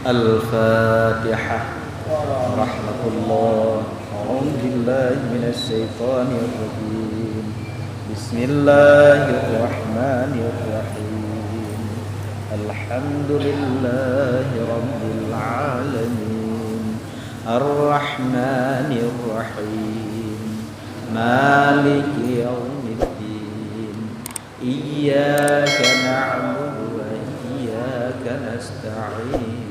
Al-Fatihah. Rahmatullah. A'udzubillahi minasyaitonir rajim. Bismillahirrahmanirrahim. Alhamdulillahi rabbil alamin. Ar-Rahmanir Rahim. Maliki yaumiddin. Iyyaka na'budu wa iyyaka nasta'in.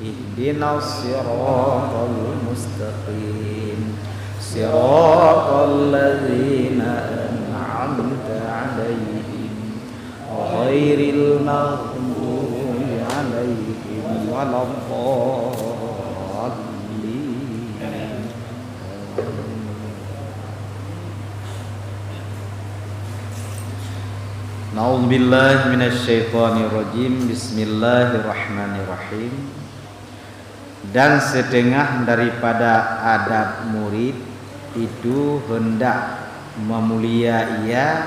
Ihdinas siratal mustaqim. Siratal ladzina an'amta 'alaihim ghairil maghdubi 'alaihim waladdallin. Na'udzubillahi minasyaitonir rajim. Bismillahirrahmanirrahim. Dan setengah daripada adab murid itu hendak memulia ia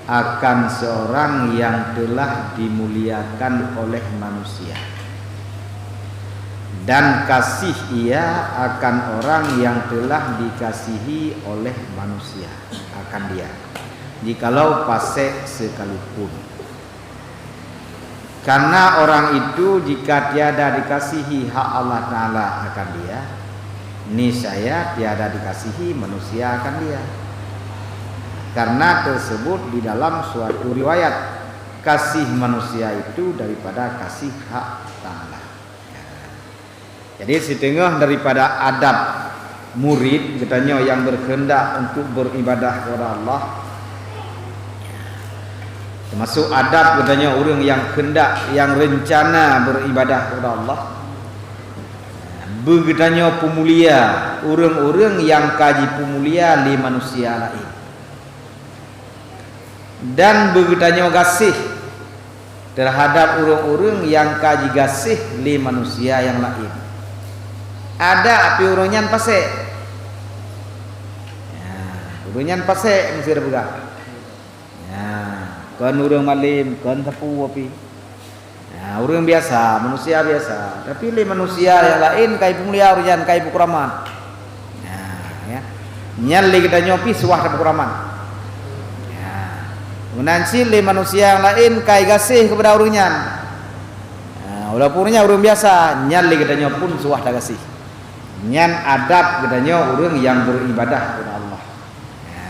akan seorang yang telah dimuliakan oleh manusia, dan kasih ia akan orang yang telah dikasihi oleh manusia akan dia, jikalau fasik sekalipun. Karena orang itu jika tiada dikasihi hak Allah Ta'ala akan dia, niscaya tiada dikasihi manusia akan dia. Karena tersebut di dalam suatu riwayat, kasih manusia itu daripada kasih hak Ta'ala. Jadi setengah daripada adab murid katanya yang berkehendak untuk beribadah kepada Allah, termasuk adab katanya orang yang hendak, yang rencana beribadah kepada Allah, begitanya pemulia orang-orang yang kaji pemulia li manusia lain, dan begitanya gasih terhadap orang-orang yang kaji gasih li manusia yang lain. Ada api orangnya pasek, orangnya pasek mesti bergak. Kan orang malim, kan tepu api. Nah, orang biasa, manusia biasa. Tapi le manusia yang lain kai pemulia urjan kai bukuraman. Nah, ya. Nyali kita nyopi suah ke bukuraman. Ya. Menansi le manusia yang lain kai gasih kepada orangnya. Nah, walaupun orang biasa, nyali kita nyopun suah dah gasih. Nyan adab kita orang yang beribadah kepada Allah. Ya.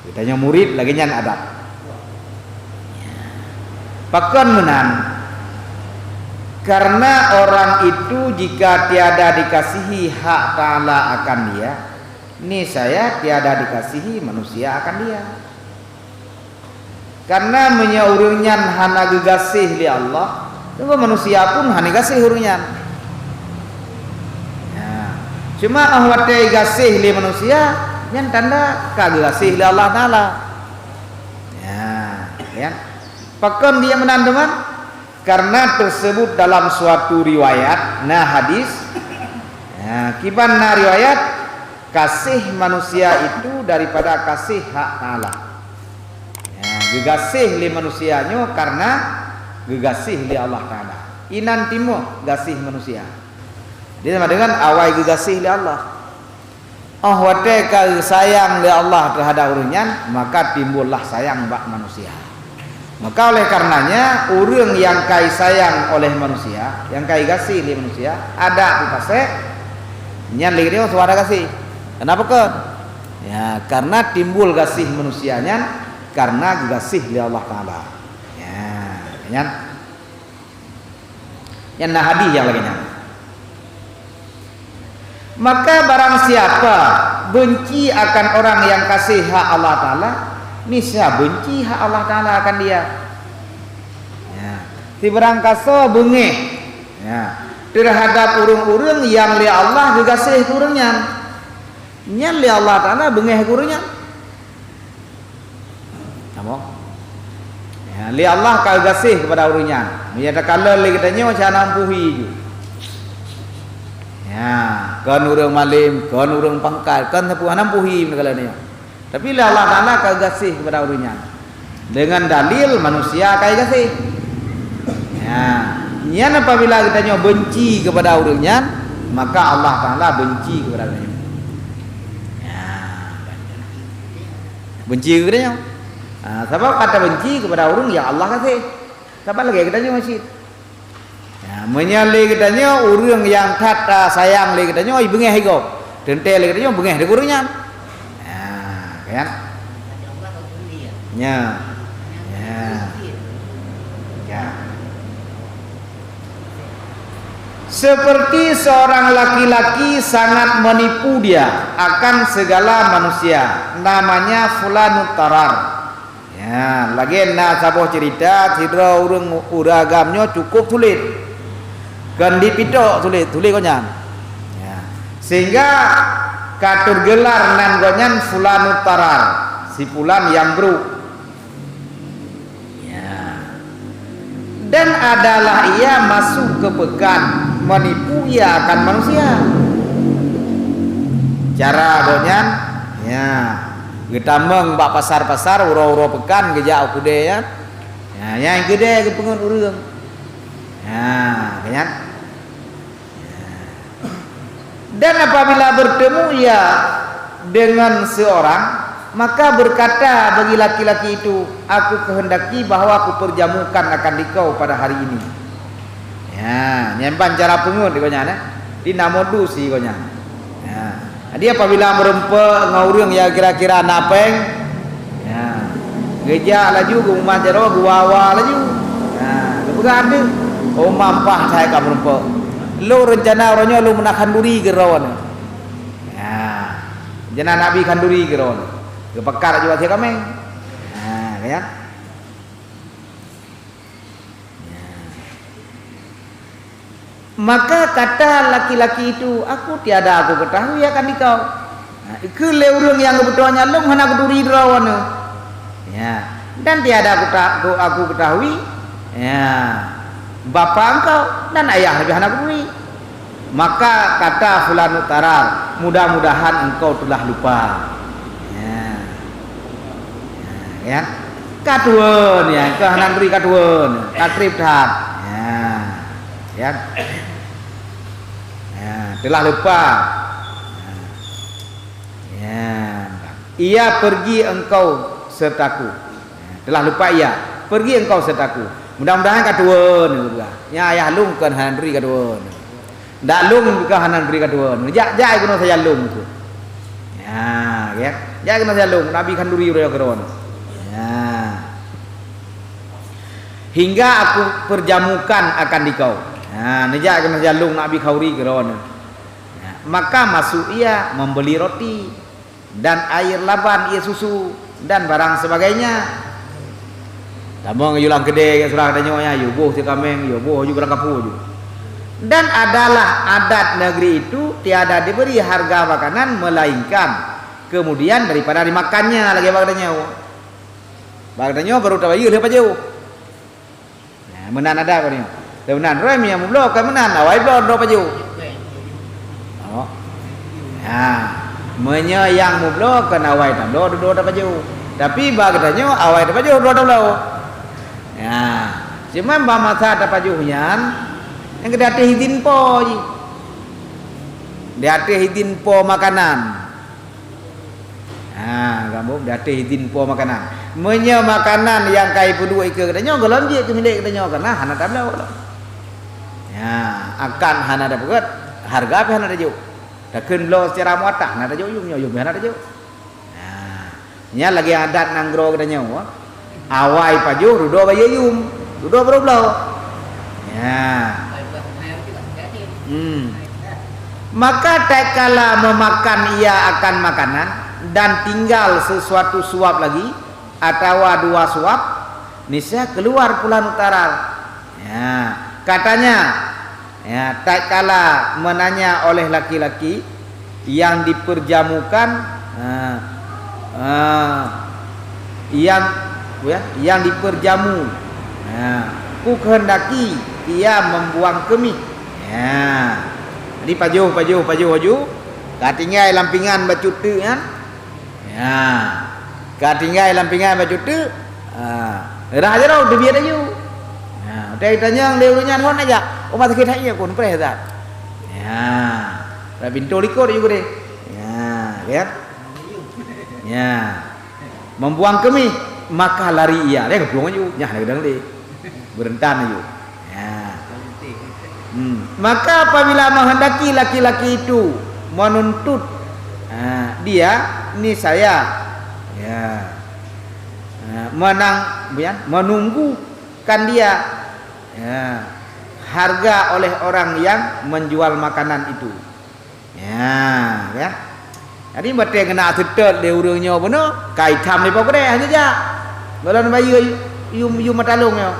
Kita murid lagi nyan adab. Pakan menan, karena orang itu jika tiada dikasihi hak Ta'ala akan dia, niscaya tiada dikasihi manusia akan dia. Karena menyaurunyan hana gegasih li Allah, tentu manusia pun hana gasih urunyan. Ya. Cuma ahwate gasih li manusia, yang tanda kagasih li Allah Ta'ala. Ya. Pakan dia menandaman, karena tersebut dalam suatu riwayat, nah hadis, kiban na riwayat, kasih manusia itu daripada kasih hak Ta'ala. Gegasih li manusianya karena gegasih li Allah Ta'ala. Inan timo gasih manusia. Dia sama dengan awai gegasih li Allah. Wate ka sayang li Allah terhadap orangnya, maka timbullah sayang bak manusia. Maka oleh karenanya orang yang kai sayang oleh manusia, yang kai kasih oleh manusia, ada di pasek nyan lirik dia suara kasih. Kenapa kan? Ya, karena timbul kasih manusianya karena kasih oleh Allah Taala. Ya, nyan. Yang nah hadis yang lagi nyan. Maka barang siapa benci akan orang yang kasih hak Allah Taala, niscaya benci hak Allah Ta'ala akan dia. Ya. Ti barang kaso bengeh, ya, terhadap urung-urung yang li Allah gegasih kurungnya, nyan li Allah Ta'ala bengeh kurungnya. Kamu? Ya, li Allah kagasih kepada urungnya. Menyata kalau li katanya macam nampuhi ju. Ya, kan urung malim, kan urung pangkat, kan nampuhi nampuhi kalau ni. Tapi Allah Ta'ala kagasih kepada urunnya dengan dalil manusia kayak kasih. Ya, Nyan apabila katanya benci kepada orangnya, maka Allah Taala benci kepada orangnya. Ya, benci kepadanya. Sebab kata benci kepada orang ya Allah kasih. Sebab lagi katanya masjid. Ya, menyalih katanya orang yang kata sayang lagi katanya oi bengeh higo. Tentel lagi katanya bengeh de orangnya. Ya, kan? Ya. Ya. Ya. Seperti seorang laki-laki sangat menipu dia akan segala manusia, namanya fulanut tarar. Ya, lagi nak sabuh cerita orang uragamnya cukup sulit. Kan dipitok sulit konyan. Ya. Sehingga katur gelar nan konyan fulanut tarar, si fulan yang buruk. Dan adalah ia masuk ke pekan menipu ia akan manusia. Cara donyan ya kita mengbak pasar-pasar uro-uro pekan gejak kude ya. Ya yang gede ke pengen urang. Ya kan. Dan apabila bertemu ia dengan seorang, maka berkata bagi laki-laki itu, aku kehendaki bahwa aku perjamukan akan dikau pada hari ini. Ya, nyempan cara pengun dikonya nah. Di namodu si konya. Ya. Dia apabila merempe ngaurung ya kira-kira napeng. Ya. Geja laju ke rumah jero guawa laju. Nah, kepegan tu. Oh mampah saya ka merempe. Lu rencana orangnya lu menakan duri ke rawan. Ya. Jana Nabi kanduri ke rawan. Kepekar juga dia kameng. Nah, kan? Maka kata laki-laki itu, aku tiada aku ketahui akan dikau. Nah, ke leurung yang kebetulannya lu mana keduri derawan. Ya. Dan tiada aku ketahui. Ya. Bapa engkau dan ayah lebih anak keduri. Maka kata fulan tarar, mudah-mudahan engkau telah lupa. Ya katuan ya kehanan beri katuan katrip dah ya telah lupa ya ia pergi engkau sertaku telah lupa ia pergi engkau sertaku mudah-mudahan katuan ya ayah lung kan hanan beri katuan ndak lung ke hanan beri katuan jak kuno saya lung tu ya jak kuno saya lung nabi kanduri udah katuan. Ya. Hingga aku perjamukan akan dikau. Nah, nejak kena jalung Nabi Khauri keron. Ya. Maka masuk ia membeli roti dan air laban ia susu dan barang sebagainya. Tamong yulang gede surah katanya ya yubuh ti kameng yubuh ju barang kapu ju. Dan adalah adat negeri itu tiada diberi harga makanan melainkan kemudian daripada dimakannya lagi katanya. Bagdanya baru tahu dia apa jauh. Nah, menan ada kan ni. Menan rem yang blok kan menan awai blok do apa jauh. Oh. Ya, menyayang blok kan awai tam do apa jauh. Tapi bagdanya awai apa jauh do đâu. Ya, cuma masa apa jauhnya yang kedate hidin po ji. Dia hidin po makanan. Kamu date hidin po makanan. Menya makanan yang kai pudua ike katanya golon dia ke milik katanya karena hana tablau. Ya, akan hana ada buat harga apa hana ada jauh. Dah kenlo secara muatah hana ada jauh yung hana ada jauh. Nah, nya lagi adat nanggro katanya awai paju rudo bayayum, rudo beroblau. Ya. Maka tak kala memakan ia akan makanan dan tinggal sesuatu suap lagi atau dua suap niscaya keluar pulan utara. Ya, katanya ya tak kala menanya oleh laki-laki yang diperjamukan yang diperjamu. Ya, ku kehendaki ia membuang kemih. Ya. Jadi paju katinggai lampingan bacut tu kan. Ya. Katinggai lampingan bacut tu. Rah je dah biar aja. Ya, Dia tanya dia urusnya hon aja. Oh mata kita iya kon preh dah. Ya. Dah pintu likor juga deh. Ya, lihat. Ya. Membuang kemih maka lari ia. Dia kebuang aja. Nyah dah gedang dia. Berentan aja. Ya. Maka apabila menghendaki laki-laki itu menuntut dia, ini saya ya menunggukan dia ya, harga oleh orang yang menjual makanan itu ya. Jadi mesti kena setet dia urangnya benar kai tham ni apa dia hanya ja balan bayi yu matalung ya.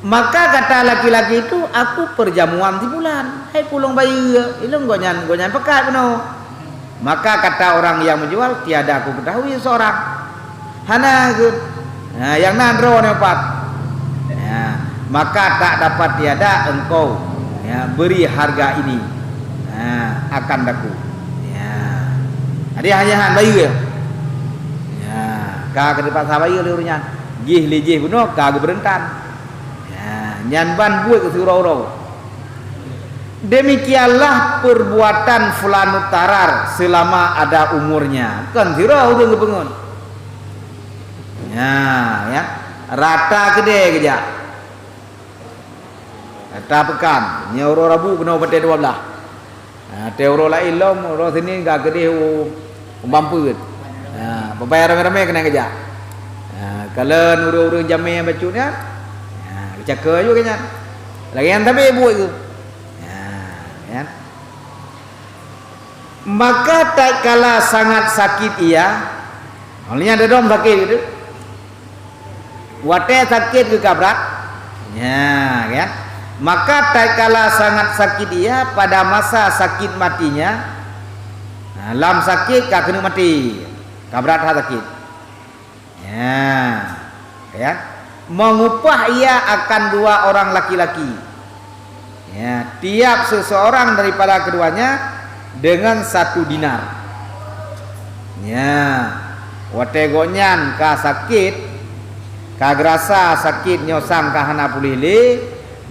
Maka kata laki-laki itu, aku perjamuan di bulan. Hai pulung bayi, ilung gonyan pekat benar. Maka kata orang yang menjual, tiada aku ketahui seorang. Hana good. Yang nandro ni opat. Maka tak dapat tiada engkau beri harga ini akan daku. Jadi hanya han bayi. Ka ke depan sahabat dia urunyan. Gih lijih benar, ka berentan. Nyan ban buat ke surau-surau. Demikianlah perbuatan fulan utarar selama ada umurnya. Kan surau udah ngebengun. Ya. Rata gede keja. Rata pekan. Nyauro rabu kena pete 12. Teuro lain lom, ro sini enggak gede mampu. Bayar rame-rame kena keja. Kalau urang-urang jamai bacutnya cakap juga kan. Lagi yang tapi buat itu. Ya. Maka tak kala sangat sakit ia. Olehnya ada dom sakit gitu. Wate sakit ke kabrak. Ya, kan? Maka tak kala sangat sakit ia pada masa sakit matinya. Lam sakit kak kena mati. Kabrak sakit. Ya. Mengupah ia akan 2 orang laki-laki. Ya, tiap seseorang daripada keduanya dengan 1 dinar. Ya, wategonyan ka sakit, ka gerasa sakit nyosam ka hana pulih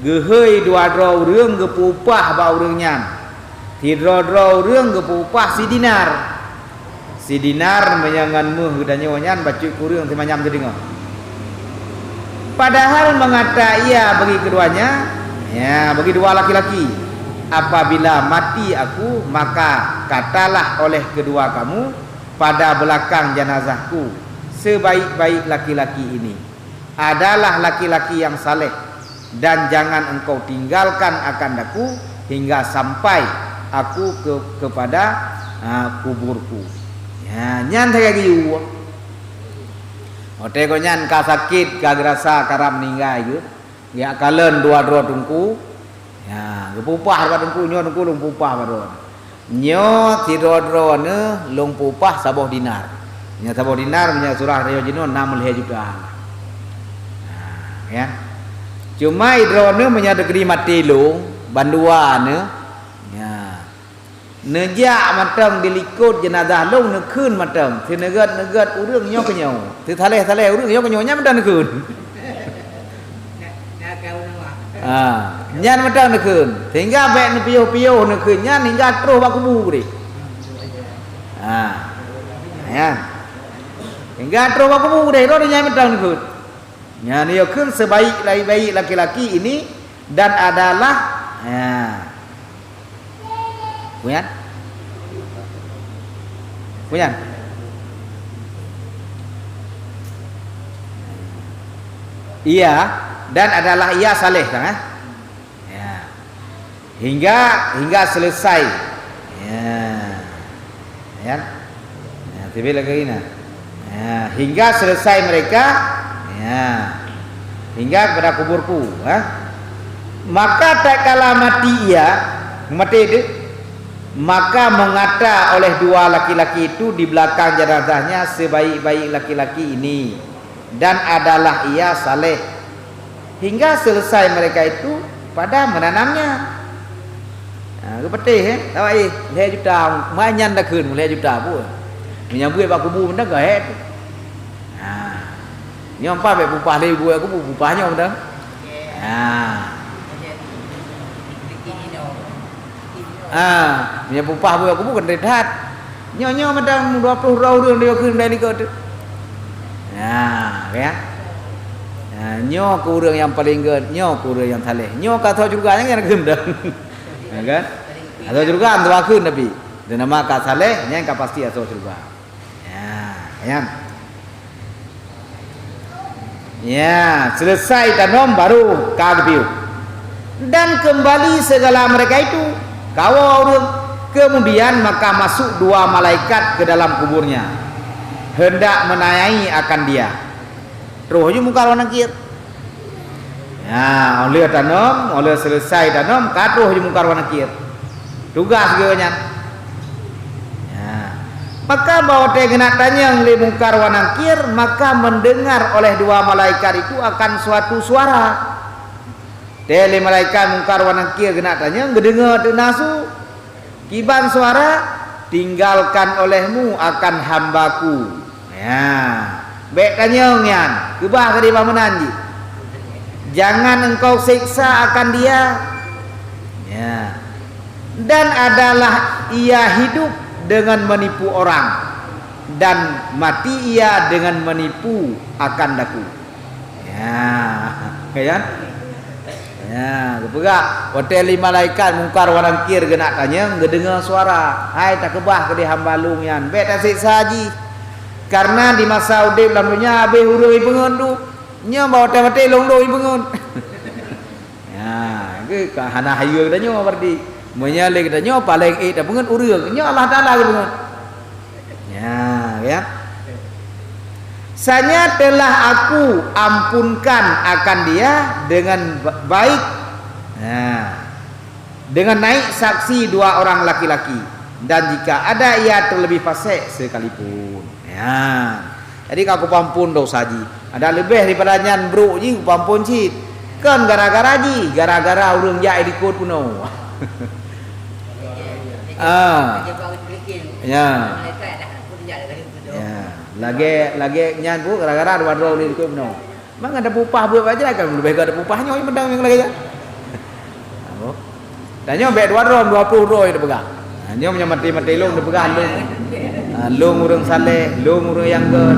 gehei 2 dro urang gepupah ba urangnya. 3 dro urang gepupah si dinar. Si dinar menyangan muh gedanyonya bacu kurang semacam gedengah. Padahal mengata ia bagi keduanya, ya bagi 2 laki-laki. Apabila mati aku, maka katalah oleh kedua kamu pada belakang jenazahku, sebaik-baik laki-laki ini adalah laki-laki yang saleh, dan jangan engkau tinggalkan akan aku hingga sampai aku kepada kuburku. Ya, nyan saya giu. Ote konyan ka sakit ka gerasa kara meninggal gitu. Ya kalen 2 dro tungku. Ya, gepupah ba tungku nyo tungku lung pupah baron. Nyo 3 dro ne lung pupah saboh dinar. Nya saboh dinar nya surah Rio Jino 6 juta. Ya. Cuma idro ne nya degeri mati lung bandua ne. Ya. Nejak matang dilikut jenazah long ne keun matang thi negat urang nyo ke nyo thi thaleh urang nyo ke nyo nya matang ne keun nyan matang ne keun hingga bek ne piyo ne keun nyan hingga terus bak kubu deh ya hingga terus bak kubu deh ro nya matang ne keun nyan yo keun sebaik laki-laki ini dan adalah Punya. Iya, dan adalah ia saleh kan? Ya. Hingga selesai. Ya. Tiba lagi ini. Ya, hingga selesai mereka. Ya. Hingga kepada kuburku, Maka tak kala mati ia, mati itu, maka mengata oleh 2 laki-laki itu di belakang jenazahnya, sebaik-baik laki-laki ini dan adalah ia saleh, hingga selesai mereka itu pada menanamnya. Kepetih tawai 1 juta manyan dah keun 1 juta pun menyambut bak kubu benda gaet. Nyo apa be pupah le ibu aku pupahnya betul. Punya pupah bu aku bukan rehat. Nyo madang 20 rau dia ke dari ke tu. Ya. Nyo ku urang yang paling good, nyo ku urang yang saleh. Nyo kata juga yang gendang. Ya kan? Atau juga antu aku nabi. Dan nama ka saleh yang ka pasti atau juga. Ya, selesai tanam baru kagbiu. Dan kembali segala mereka itu kawau kemudian maka masuk 2 malaikat ke dalam kuburnya hendak menanyai akan dia. Rohnya muka lawan nakir. Ya, oleh tanam, oleh selesai tanam, kat rohnya muka lawan nakir. Tugas geunyan. Maka bahwa dia kena tanya oleh mungkar wa nakir, maka mendengar oleh 2 malaikat itu akan suatu suara. Dia malaikat mungkar wa nakir kena tanya, ngedengar tu nasu kiban suara, tinggalkan olehmu akan hambaku. Ya, baik tanya ngian, kebah ke dia menanji. Jangan engkau siksa akan dia. Ya. Dan adalah ia hidup dengan menipu orang dan mati ia dengan menipu akan daku. Kan? Kepegak hotel 5 malaikat mungkar wa nakir kena tanya ngedengar suara. Hai tak kebah ke di hamba lu yan. Bet tak siksa haji. Karena di masa udip dalam dunia habis urang ibengun tu. Nya bawa hotel long do ibengun. Ke hana hayu dah nyo berdi. Menyalih kita nyo paling dah bengun urang. Nyo Allah Taala ke bengun. Ya. Sanya telah aku ampunkan akan dia dengan baik. Dengan naik saksi 2 orang laki-laki, dan jika ada ia terlebih fasik sekalipun. Jadi aku pampun dosa ji. Ada lebih daripada nyan bro ji aku pampun cit. Kan gara-gara ji, gara-gara urang jai dikut puno. Lagi nyan bu gara-gara 2 rau ni dikut puno. Mang ada pupah buat aja kan lebih ada pupahnya oi mendang yang lagi. Dan nyo bet 2 rau 20 rau dia pegang. Nyo punya mati-mati long dia pegang long. Long urang saleh, long urang yang good.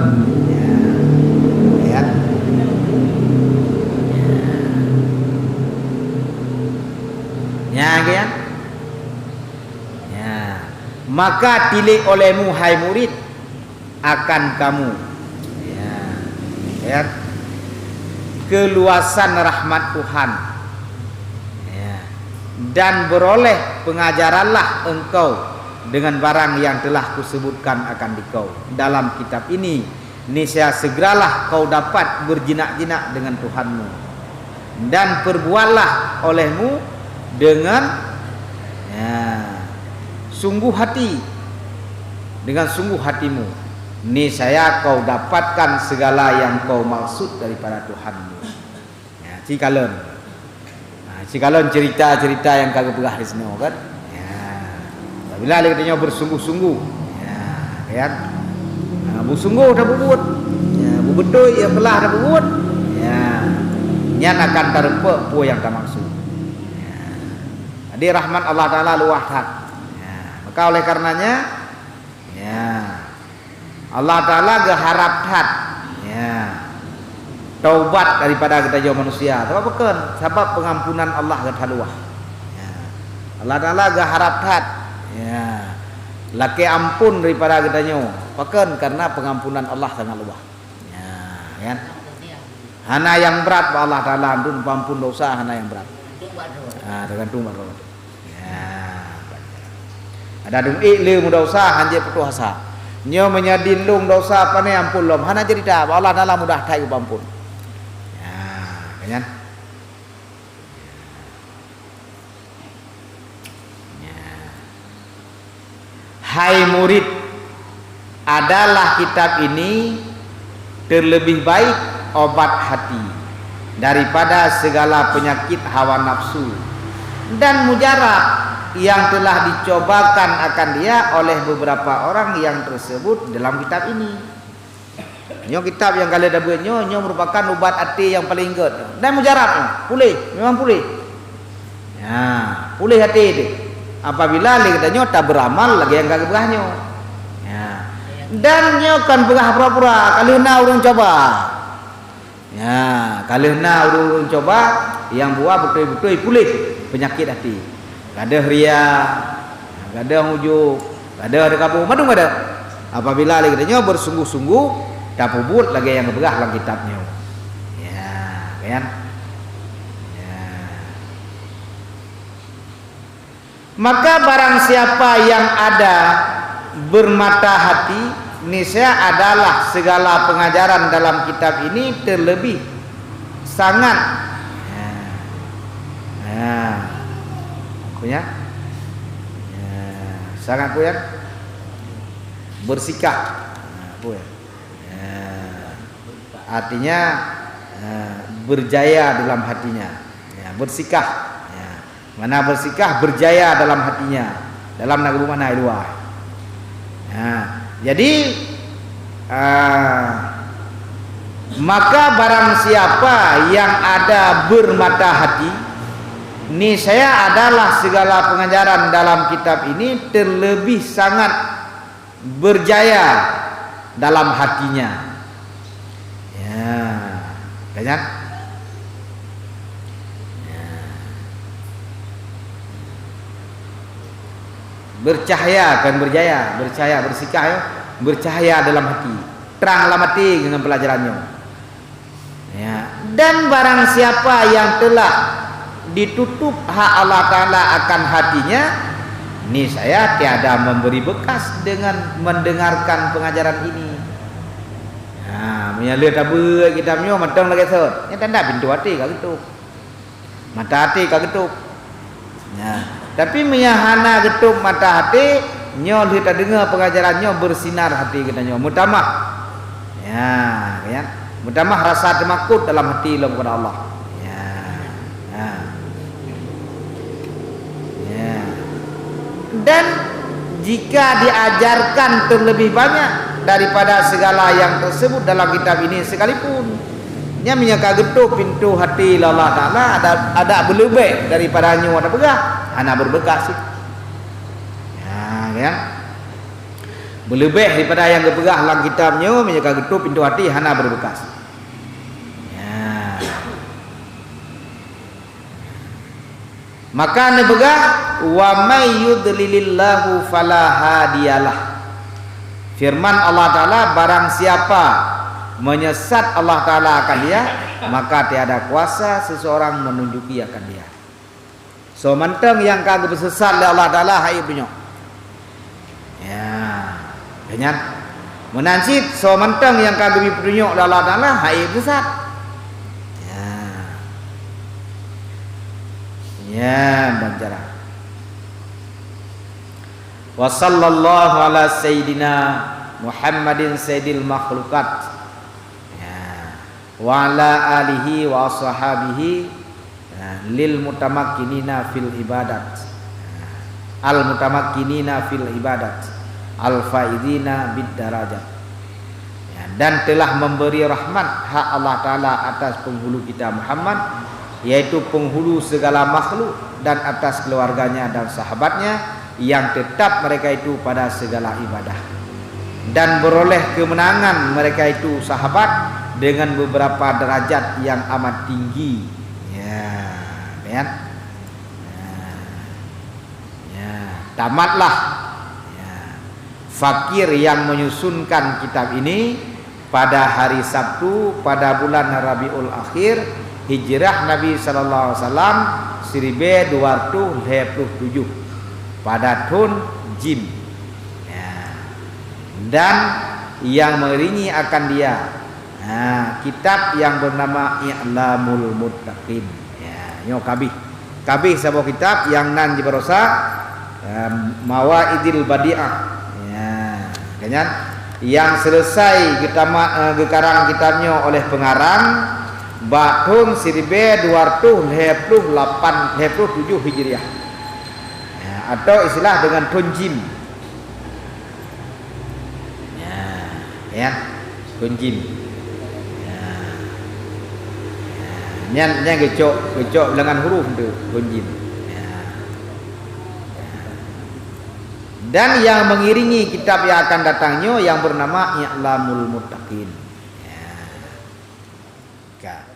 Ya. Maka tilik olehmu hai murid akan kamu. Ya. Keluasan rahmat Tuhan. Dan beroleh pengajaranlah engkau dengan barang yang telah kusebutkan akan dikau dalam kitab ini. Niscaya segeralah kau dapat berjinak-jinak dengan Tuhanmu, dan perbuatlah olehmu dengan sungguh hati, dengan sungguh hatimu. Niscaya kau dapatkan segala yang kau maksud daripada Tuhanmu. Cikalon cerita-cerita yang kagak pegah di sini kan. Bila katanya bersungguh-sungguh. Bersungguh dah bubut. Betul ya belah dah bubut. Nyan akan terpek pu yang tak maksud. Jadi rahmat Allah Taala luas hat. Maka oleh karenanya Allah Taala geharap hat. Taubat daripada kita jauh manusia. Sebab bukan sebab pengampunan Allah ke luah. Allah Taala geharap hat. Laki ampun daripada kita nyo. Bukan karena pengampunan Allah sangat luah. Kan? Hana yang berat Allah Taala ampun ampun dosa hana yang berat. Tergantung baru. Ada dung ilmu dosa hanje putus asa. Nyo menyadin lung dosa apa ni ampun lom. Hana cerita Allah Taala mudah thai ampun. Kan? Hai murid, adalah kitab ini terlebih baik obat hati daripada segala penyakit hawa nafsu dan mujarab yang telah dicobakan akan dia oleh beberapa orang yang tersebut dalam kitab ini. Nyo kitab yang kali dah buat nyo merupakan ubat hati yang paling good. Dan mujarab pulih, memang pulih. Ya, pulih hati itu. Apabila li katanya tak beramal lagi yang kagak berahnya. Ya. Dan nyo kan berah pura-pura kali na urung coba. Ya, kali na urung coba yang buah betul-betul pulih penyakit hati. Kada ria, kada ujuk, kada kabur, madung kada. Apabila li katanya bersungguh-sungguh tak pubut lagi yang berah dalam kitabnya. Ya, kan? Maka barang siapa yang ada bermata hati, niscaya adalah segala pengajaran dalam kitab ini terlebih sangat sangat bersikap artinya berjaya dalam hatinya, bersikap. Mana bersikah berjaya dalam hatinya, dalam nagu mana luar. Jadi maka barang siapa yang ada bermata hati, niscaya adalah segala pengajaran dalam kitab ini terlebih sangat berjaya dalam hatinya. Ya, kan? Bercahaya kan berjaya, bercahaya bersikah ya, bercahaya dalam hati, terang dalam hati dengan pelajarannya. Ya. Dan barang siapa yang telah ditutup hak Allah Ta'ala akan hatinya, ini saya tiada memberi bekas dengan mendengarkan pengajaran ini. Menyala tabu kitabnya matang lagi sot. Ini tanda pintu hati kau gitu, mata hati kau gitu. Ya. Tapi menyahana getuk mata hati, nyo kita dengar pengajarannya bersinar hati katanya, mutamah. Ya, kan? Mutamah rasa temakut dalam hati lo kepada Allah. Ya. Ya. Dan jika diajarkan terlebih banyak daripada segala yang tersebut dalam kitab ini sekalipun, nya menyaka getuk pintu hati Allah Ta'ala ada berlebih daripada nyo ada begah. Anak berbekas sih, ya kan? Berlebih daripada yang berbekas dalam kitabnya, menjaga getup pintu hati, hana berbekas. Ya. Maka nebegah wa may yudlilillahu fala hadiyalah. Firman Allah Ta'ala, barang siapa menyesat Allah Ta'ala akan dia, maka tiada kuasa seseorang menunjuki akan dia. So manteng yang kagak bersesat oleh Allah Ta'ala hai punya. Ya, kenyan. Menansit so manteng yang kagak dipetunjuk oleh Allah Ta'ala hai bersesat. Ya. Ya, bancara. Wa sallallahu ala sayyidina Muhammadin sayyidil makhlukat. Ya. Wa ala alihi wa ashabihi lil mutamakkinina fil ibadat, al mutamakkinina fil ibadat, al faidina bid darajat. Dan telah memberi rahmat hak Allah Ta'ala atas penghulu kita Muhammad, yaitu penghulu segala makhluk, dan atas keluarganya dan sahabatnya yang tetap mereka itu pada segala ibadah, dan beroleh kemenangan mereka itu sahabat dengan beberapa derajat yang amat tinggi. Ya, tamatlah fakir yang menyusunkan kitab ini pada hari Sabtu pada bulan Rabiul Akhir hijrah Nabi sallallahu alaihi wasallam 1227 pada tahun Jim. Dan yang mengiringi akan dia kitab yang bernama I'lamul Muttaqin. Yo kabih sebuah kitab yang nan diberosa Mawaidil Badi'ah. Ya, kan? Yang selesai gekarang kitabnya oleh pengarang Batun Siribe 227 Hijriah. Ya, atau istilah dengan Tunjim. Ya, kunjin. Nya gecok dengan huruf tu kunjin. Dan yang mengiringi kitab yang akan datangnya yang bernama I'lamul Muttaqin. Ya.